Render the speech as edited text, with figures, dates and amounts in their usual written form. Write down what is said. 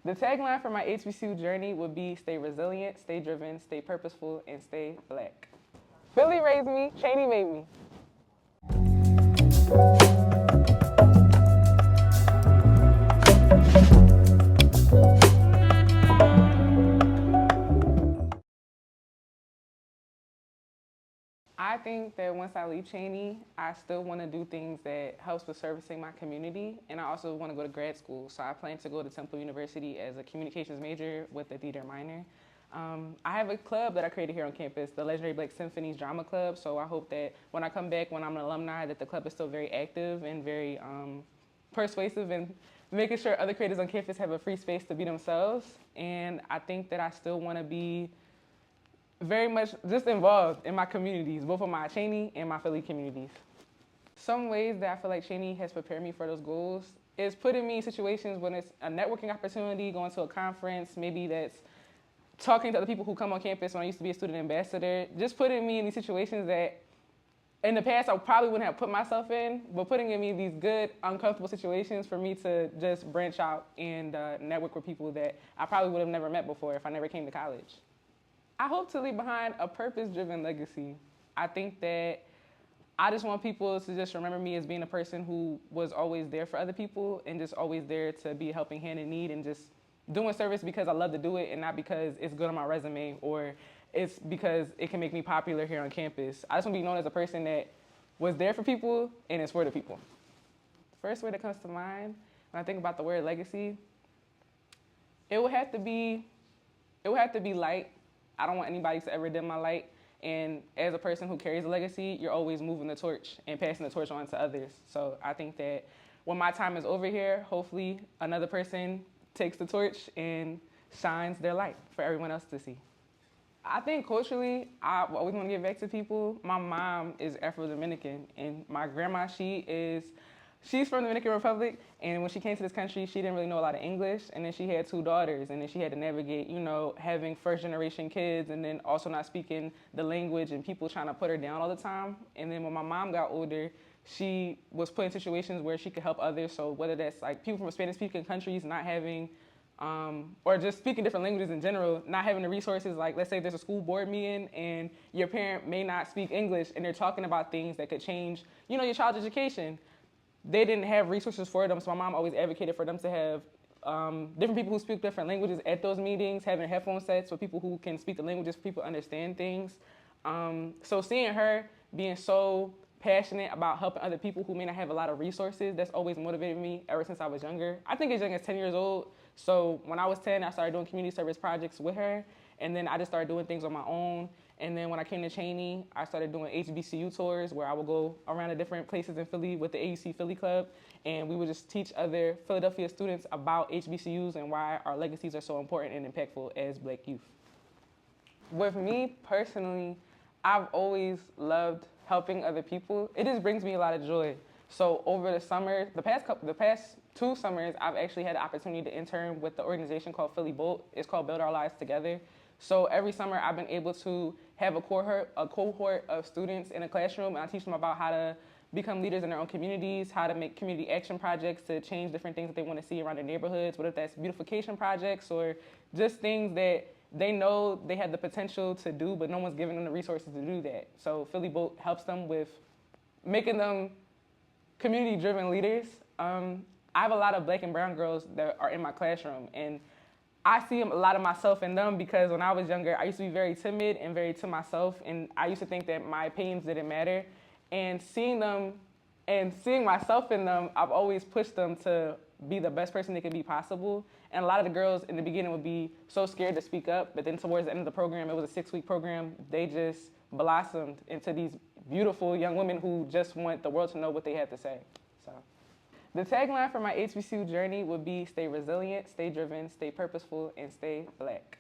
The tagline for my HBCU journey would be stay resilient, stay driven, stay purposeful, and stay Black. Philly raised me, Cheyney made me. I think that once I leave Cheyney, I still want to do things that helps with servicing my community, and I also want to go to grad school. So I plan to go to Symphony University as a communications major with a theater minor. I have a club that I created here on campus, the legendary Black Symphony's Drama Club. So I hope that when I come back, when I'm an alumni, that the club is still very active and very persuasive and making sure other creators on campus have a free space to be themselves. And I think that I still want to be very much just involved in my communities, both of my Cheyney and my Philly communities. Some ways that I feel like Cheyney has prepared me for those goals is putting me in situations when it's a networking opportunity, going to a conference, maybe that's talking to other people who come on campus when I used to be a student ambassador, just putting me in these situations that in the past I probably wouldn't have put myself in, but putting me in these good, uncomfortable situations for me to just branch out and network with people that I probably would have never met before if I never came to college. I hope to leave behind a purpose-driven legacy. I think that I just want people to just remember me as being a person who was always there for other people and just always there to be a helping hand in need and just doing service because I love to do it and not because it's good on my resume or it's because it can make me popular here on campus. I just want to be known as a person that was there for people and is for the people. The first word that comes to mind when I think about the word legacy, it would have to be light. I don't want anybody to ever dim my light. And as a person who carries a legacy, you're always moving the torch and passing the torch on to others. So I think that when my time is over here, hopefully another person takes the torch and shines their light for everyone else to see. I think culturally, I always want to give back to people. My mom is Afro-Dominican, and my grandma, she's from the Dominican Republic, and when she came to this country, she didn't really know a lot of English, and then she had 2 daughters, and then she had to navigate, having first-generation kids, and then also not speaking the language, and people trying to put her down all the time. And then when my mom got older, she was put in situations where she could help others, so whether that's like people from Spanish-speaking countries not having, or just speaking different languages in general, not having the resources, like let's say there's a school board meeting, and your parent may not speak English, and they're talking about things that could change, your child's education. They didn't have resources for them, so my mom always advocated for them to have different people who speak different languages at those meetings, having headphone sets for people who can speak the languages, for people to understand things. So seeing her being so passionate about helping other people who may not have a lot of resources, that's always motivated me ever since I was younger. I think as young as 10 years old. So when I was 10, I started doing community service projects with her, and then I just started doing things on my own. And then when I came to Cheyney, I started doing HBCU tours where I would go around to different places in Philly with the AUC Philly Club, and we would just teach other Philadelphia students about HBCUs and why our legacies are so important and impactful as Black youth. With me personally, I've always loved helping other people. It just brings me a lot of joy. So over the summer, the past 2 summers, I've actually had the opportunity to intern with the organization called Philly Bolt. It's called Build Our Lives Together. So every summer, I've been able to have a cohort of students in a classroom, and I teach them about how to become leaders in their own communities, how to make community action projects to change different things that they want to see around their neighborhoods, whether that's beautification projects or just things that they know they have the potential to do, but no one's giving them the resources to do that. So Philly Bolt helps them with making them community-driven leaders. I have a lot of Black and brown girls that are in my classroom, and I see a lot of myself in them because when I was younger, I used to be very timid and very to myself, and I used to think that my opinions didn't matter. And seeing them and seeing myself in them, I've always pushed them to be the best person they could be possible. And a lot of the girls in the beginning would be so scared to speak up, but then towards the end of the program, it was a 6-week program, they just blossomed into these beautiful young women who just want the world to know what they have to say. So the tagline for my HBCU journey would be stay resilient, stay driven, stay purposeful, and stay Black.